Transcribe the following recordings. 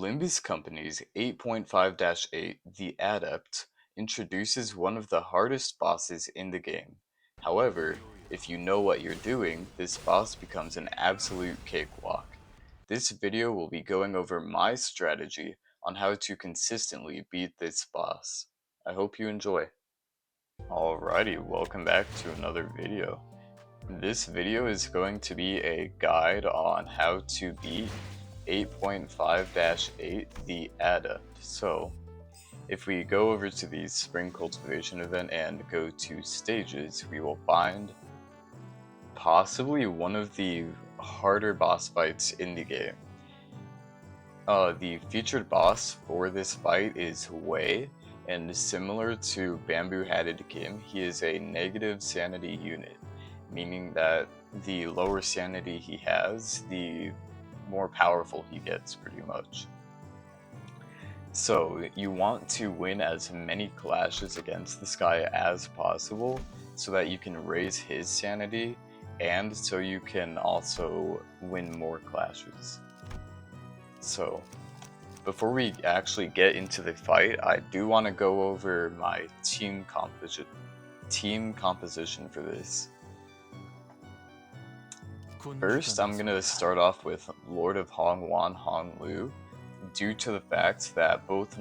Limbus Company's 8.5-8, the Adept, introduces one of the hardest bosses in the game. However, if you know what you're doing, this boss becomes an absolute cakewalk. This video will be going over my strategy on how to consistently beat this boss. I hope you enjoy. Alrighty, welcome back to another video. This video is going to be a guide on how to beat 8.5-8, the Adept. So, if we go over to the Spring Cultivation event and go to stages, we will find possibly one of the harder boss fights in the game. The featured boss for this fight is Wei, and similar to Bamboo Hatted Kim, he is a negative sanity unit, meaning that the lower sanity he has, the more powerful he gets, pretty much. So you want to win as many clashes against this guy as possible so that you can raise his sanity and so you can also win more clashes. So before we actually get into the fight, I do want to go over my team composition for this. First, I'm going to start off with Lord of Hongwan Honglu, due to the fact that both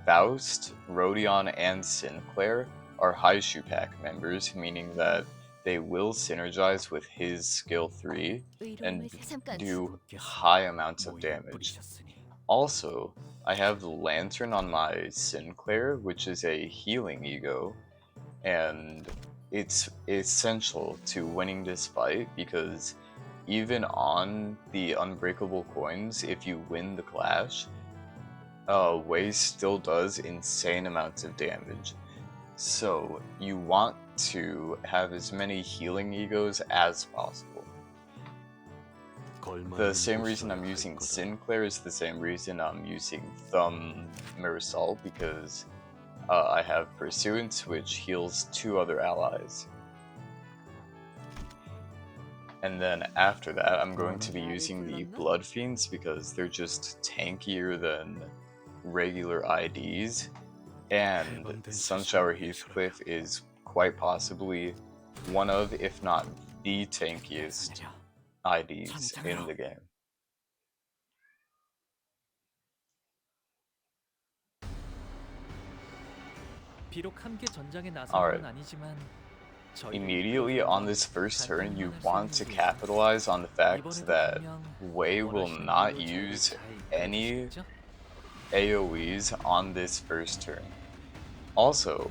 Faust, Rodion, and Sinclair are High Shoe Pack members, meaning that they will synergize with his skill 3 and do high amounts of damage. Also, I have the Lantern on my Sinclair, which is a healing ego, and it's essential to winning this fight because even on the unbreakable coins, if you win the clash, Wei still does insane amounts of damage. So you want to have as many healing egos as possible. The same reason I'm using Sinclair is the same reason I'm using Thumb Marisol, because I have Pursuance, which heals 2 other allies. And then after that, I'm going to be using the Blood Fiends because they're just tankier than regular IDs, and Sunshower Heathcliff is quite possibly one of, if not the tankiest IDs in the game. Alright. Immediately on this first turn, you want to capitalize on the fact that Wei will not use any AoEs on this first turn. Also,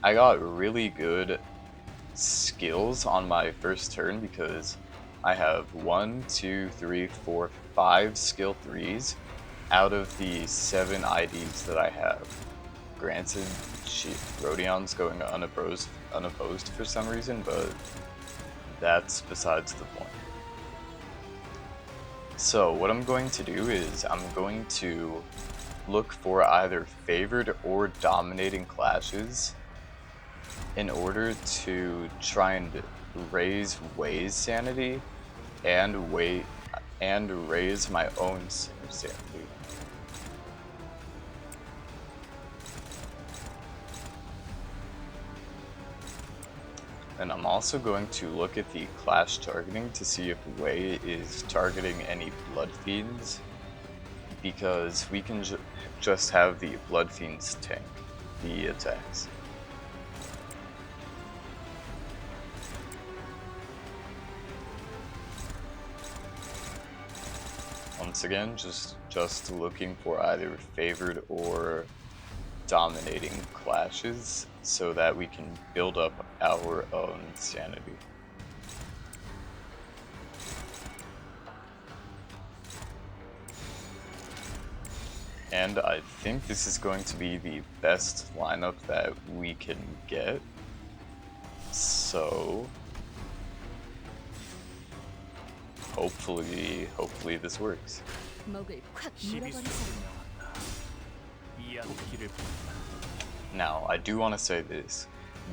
I got really good skills on my first turn because I have 1, 2, 3, 4, 5 skill 3s out of the 7 IDs that I have. Granted, Rodion's going unopposed for some reason, but that's besides the point. So what I'm going to do is I'm going to look for either favored or dominating clashes in order to try and raise Wei's sanity and raise my own sanity. And I'm also going to look at the clash targeting to see if Wei is targeting any Blood Fiends, because we can just have the Blood Fiends tank the attacks. Once again, just looking for either favored or dominating clashes so that we can build up our own sanity. And I think this is going to be the best lineup that we can get. So hopefully this works. Now, I do want to say this.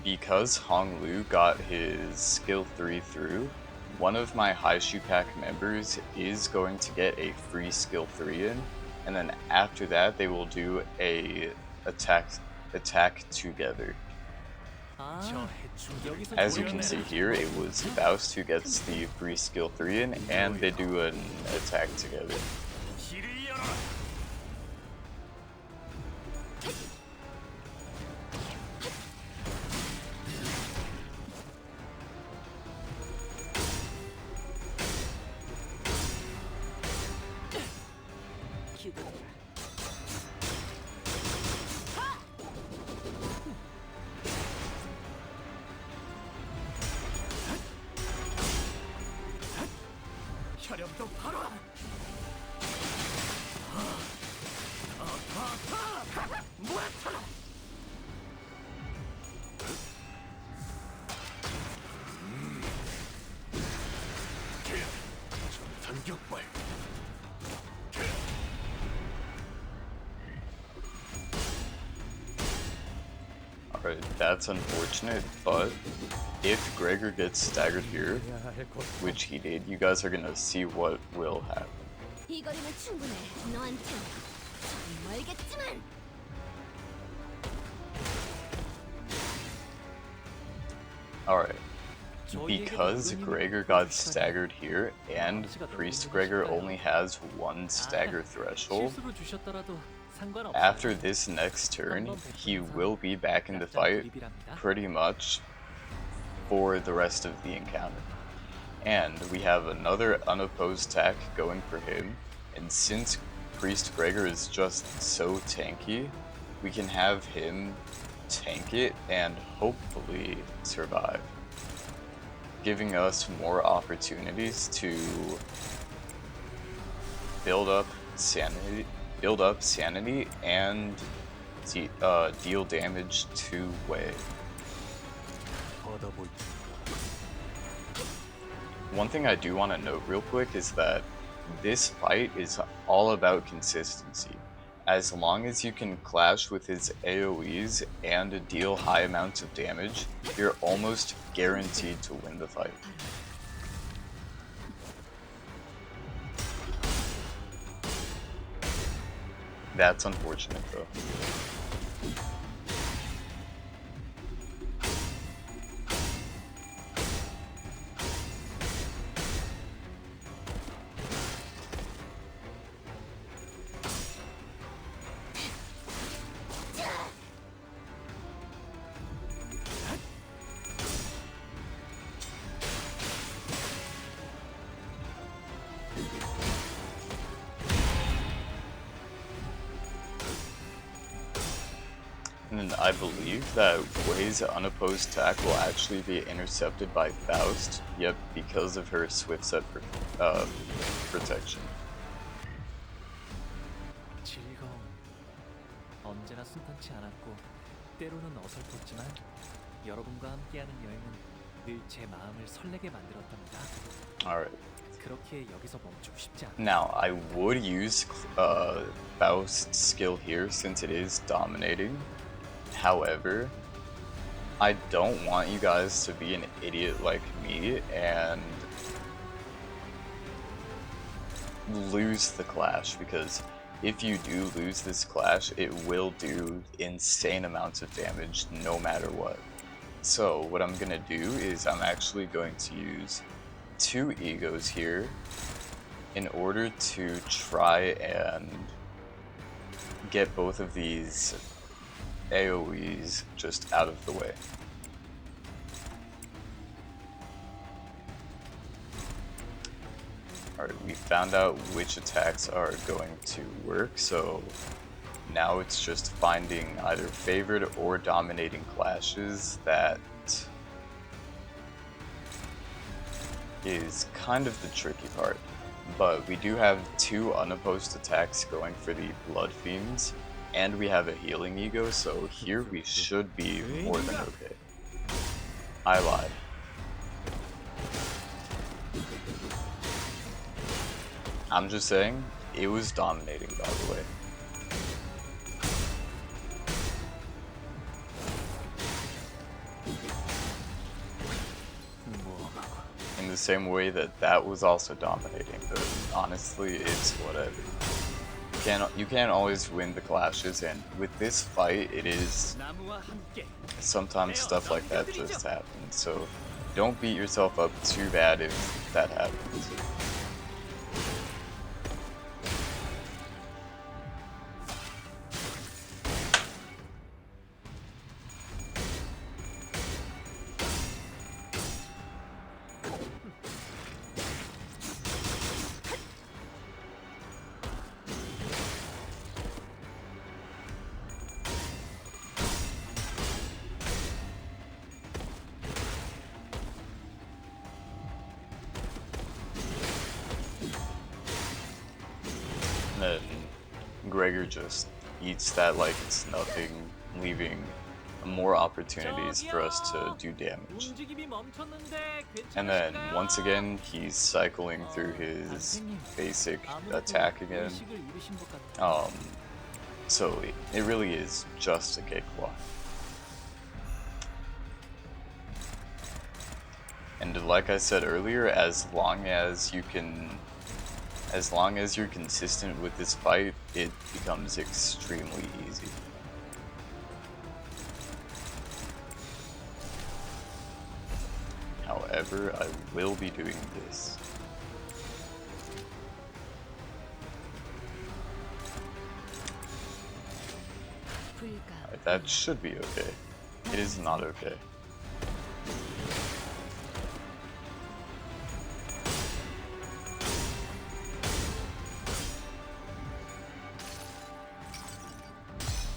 Because Honglu got his skill 3 through, one of my high shoe pack members is going to get a free skill 3 in, and then after that they will do a attack together. As you can see here, it was Faust who gets the free skill 3 in, and they do an attack together. Alright, that's unfortunate, but if Gregor gets staggered here, which he did, you guys are gonna see what will happen. Alright, because Gregor got staggered here, and Priest Gregor only has one stagger threshold, after this next turn, he will be back in the fight pretty much for the rest of the encounter. And we have another unopposed attack going for him, and since Priest Gregor is just so tanky, we can have him tank it and hopefully survive, giving us more opportunities to build up sanity and deal damage two-way. One thing I do want to note real quick is that this fight is all about consistency. As long as you can clash with his AoEs and deal high amounts of damage, you're almost guaranteed to win the fight. That's unfortunate though. And I believe that Wei's unopposed attack will actually be intercepted by Faust, yep, because of her swift set protection. 언제나 순탄치 않았고 때로는 어설펐지만 여러분과 함께하는 여행은 늘 제 마음을 설레게 만들었답니다. Alright. 그렇게 여기서 멈추고 싶지 않아. Now, I would use Faust's skill here since it is dominating. However, I don't want you guys to be an idiot like me and lose the clash, because if you do lose this clash, it will do insane amounts of damage no matter what. So what I'm gonna do is I'm actually going to use 2 egos here in order to try and get both of these AoEs just out of the way. Alright, we found out which attacks are going to work, so now it's just finding either favored or dominating clashes that is kind of the tricky part. But we do have 2 unopposed attacks going for the Blood Fiends, and we have a healing ego, so here we should be more than okay. I lied. I'm just saying, it was dominating, by the way. in the same way that that was also dominating, but honestly, it's whatever. You can't always win the clashes, and with this fight, it is sometimes stuff like that just happens. So don't beat yourself up too bad if that happens. And then Gregor just eats that like it's nothing, leaving more opportunities for us to do damage. And then once again, he's cycling through his basic attack again. So it really is just a cakewalk. And like I said earlier, as long as you're consistent with this fight, it becomes extremely easy. However, I will be doing this. Alright, that should be okay. It is not okay.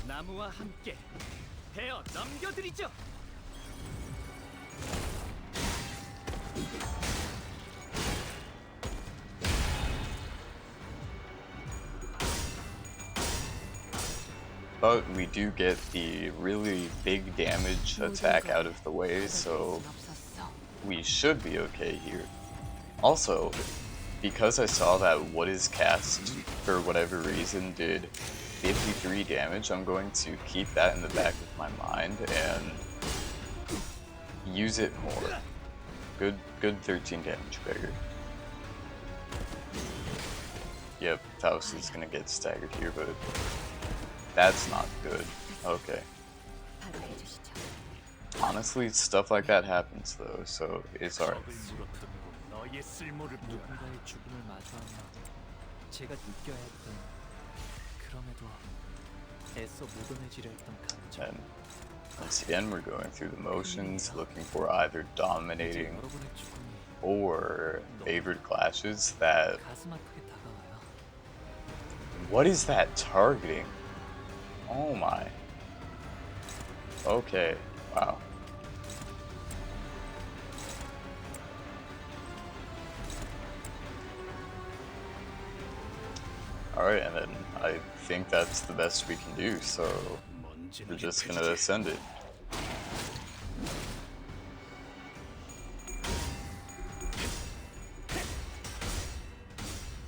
나무와 함께 베어 넘겨드리죠. But we do get the really big damage attack out of the way, so we should be okay here. Also, because I saw that what is cast, for whatever reason, did 53 damage, I'm going to keep that in the back of my mind and use it more. Good 13 damage, Gregor. Yep, Faust is gonna get staggered here, but that's not good. Okay. Honestly, stuff like that happens though, so it's alright. 누군가의 죽음을 마주하며 제가 느껴야 했던 그럼에도 애써 묻어내지려 했던 감정. And once again, we're going through the motions, looking for either dominating 여러분의 죽음이 or favored clashes that... 가슴 아프게 다가와요. What is that targeting? Oh my. Okay, wow. Alright, and then I think that's the best we can do, so we're just gonna ascend it.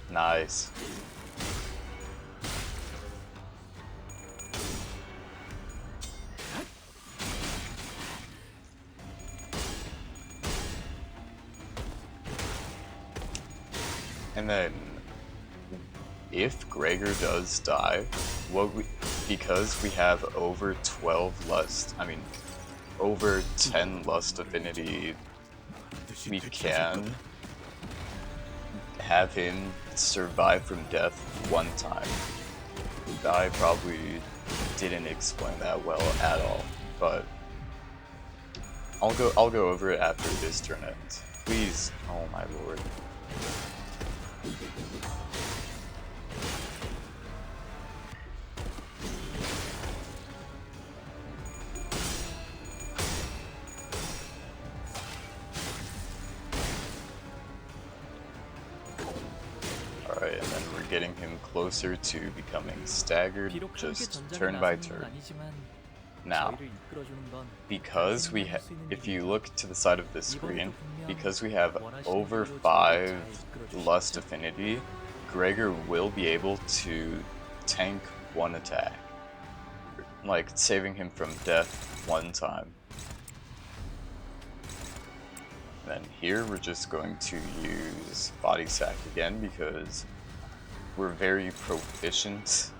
Nice. And then, if Gregor does die, because we have over 12 lust, over 10 lust affinity, we can have him survive from death one time. I probably didn't explain that well at all, but I'll go over it after this turn ends. Please, oh my lord. Alright, and then we're getting him closer to becoming staggered, just turn by turn. Now, because if you look to the side of the screen, because we have over 5 lust affinity, Gregor will be able to tank one attack, like saving him from death one time. then here we're just going to use Body Sack again because we're very proficient,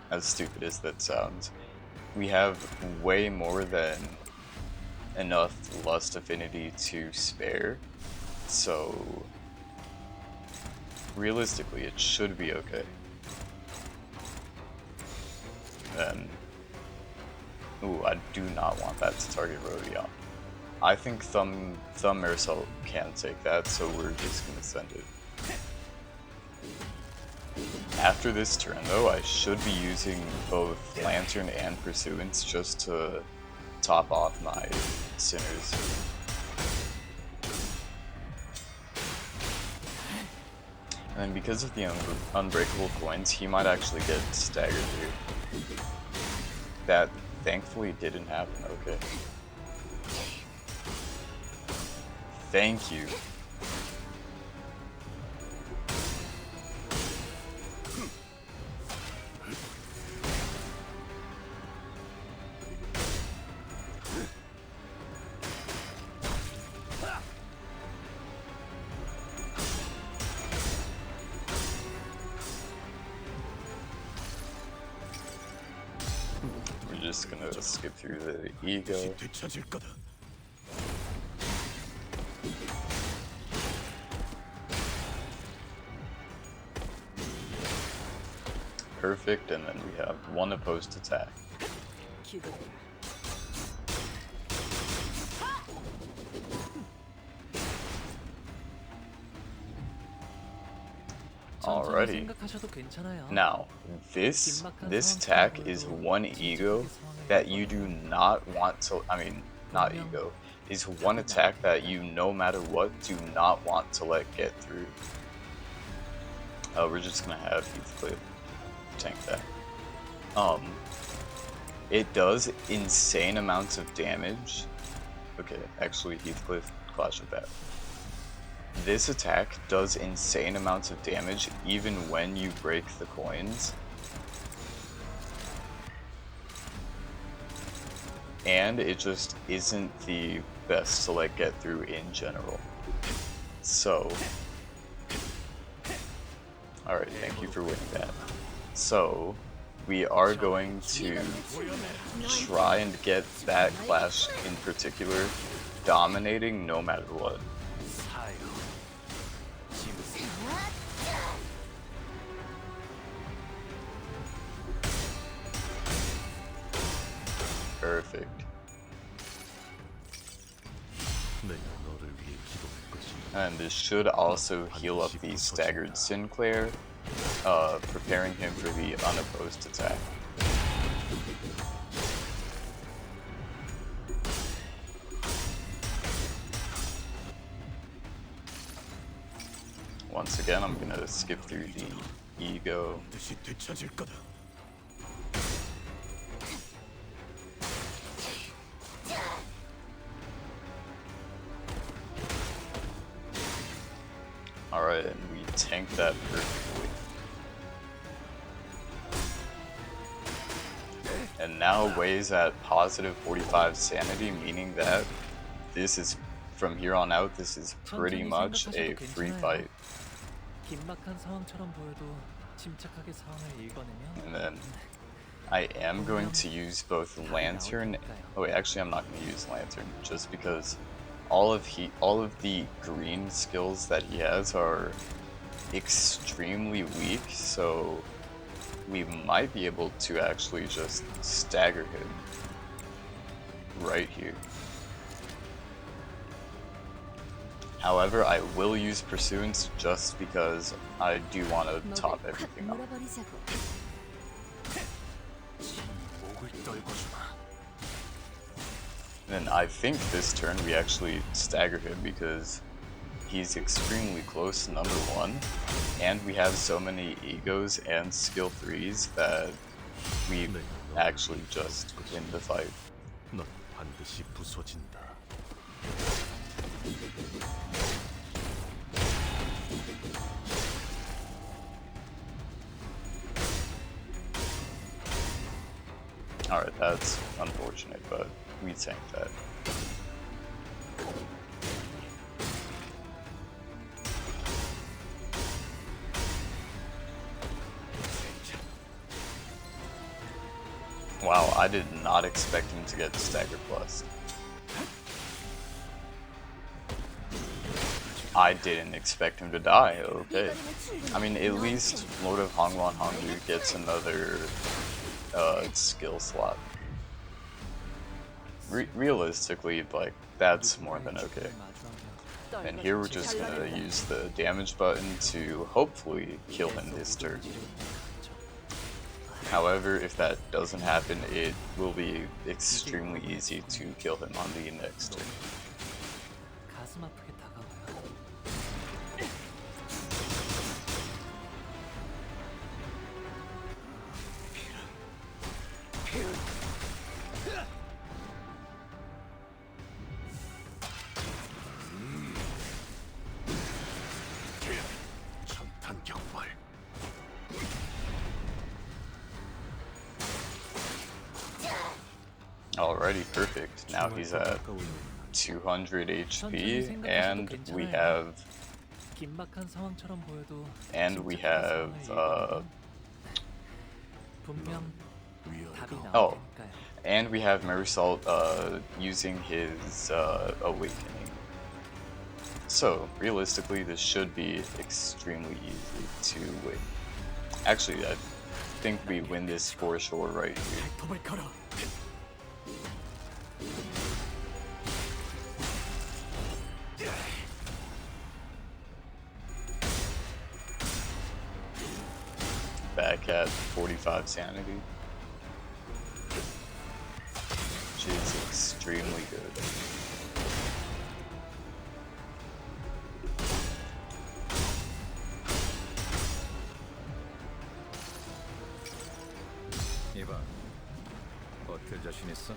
as stupid as that sounds. We have way more than enough Lust Affinity to spare, so realistically it should be okay. Then, ooh, I do not want that to target Rodion. I think Thumb Marisol can take that, so we're just gonna send it. After this turn though, I should be using both Lantern and Pursuance just to top off my Sinners. And then because of the unbreakable coins, he might actually get staggered here. That thankfully didn't happen, okay. Thank you. We're just gonna skip through the ego. Perfect, and then we have one opposed attack. Alrighty. Now, this attack is one ego that you do not want to, not ego, is one attack that you no matter what do not want to let get through. We're just gonna have Heathcliff tank that. It does insane amounts of damage. Okay, actually Heathcliff, Clash of that. This attack does insane amounts of damage even when you break the coins. And it just isn't the best to let get through in general. So, alright, thank you for winning that. So, we are going to try and get that clash in particular dominating no matter what. Perfect. And this should also heal up the staggered Sinclair, preparing him for the unopposed attack. Once again, I'm gonna skip through the ego. Alright, and we tank that perfectly. And now Wei's at positive 45 sanity, meaning that this is, from here on out, this is pretty much a free fight. And then I am going to use both Lantern. Oh wait, actually I'm not going to use Lantern just because all of the green skills that he has are extremely weak, so we might be able to actually just stagger him right here. However, I will use Pursuance just because I do want to top everything up. And I think this turn we actually stagger him because he's extremely close to number 1, and we have so many egos and skill 3s that we actually just win the fight. Alright, that's unfortunate, but we tanked that. Wow, I did not expect him to get Stagger Plus. I didn't expect him to die, okay. I mean, at least Lord of Hongwan Hongyu gets another skill slot. Realistically, like, that's more than okay. And here we're just gonna use the damage button to hopefully kill him this turn. However, if that doesn't happen, it will be extremely easy to kill him on the next turn. 가슴 아프게 다가와요. Alrighty, perfect. Now he's at 200 HP, and we have 긴박한 상황처럼 보여도 분명 답이 나올 테니까요. and we have Marisol using his awakening. So realistically, this should be extremely easy to win. Actually, I think we win this for sure right here. Back at 45 sanity, which is extremely good. 이봐, 버틸 자신 있어?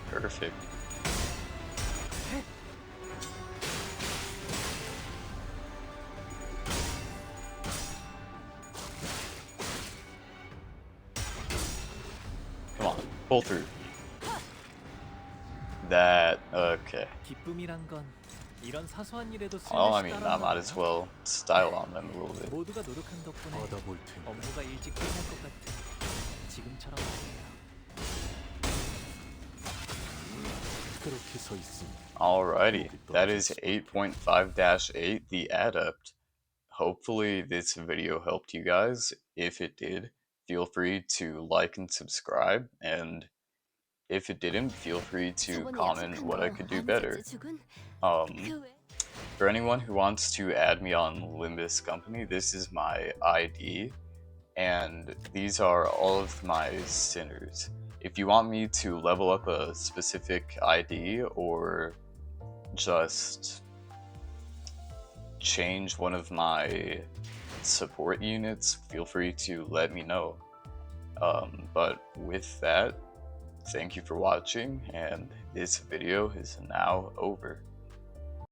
Perfect. Come on, pull through. That, okay. 기쁨이란 건 이런 사소한 일에도 Well, I mean, I might as well style on them a little bit. 모두가 노력한 덕분에 업무가 일찍 끝날 것 같은 지금처럼 말이에요. 그렇게 서 있으니. Alrighty, that is 8.5-8, the Adept. Hopefully this video helped you guys. If it did, feel free to like and subscribe, and if it didn't, feel free to comment what I could do better. For anyone who wants to add me on Limbus Company, this is my ID, and these are all of my sinners. If you want me to level up a specific ID or just change one of my support units, feel free to let me know. But with that, thank you for watching, and this video is now over.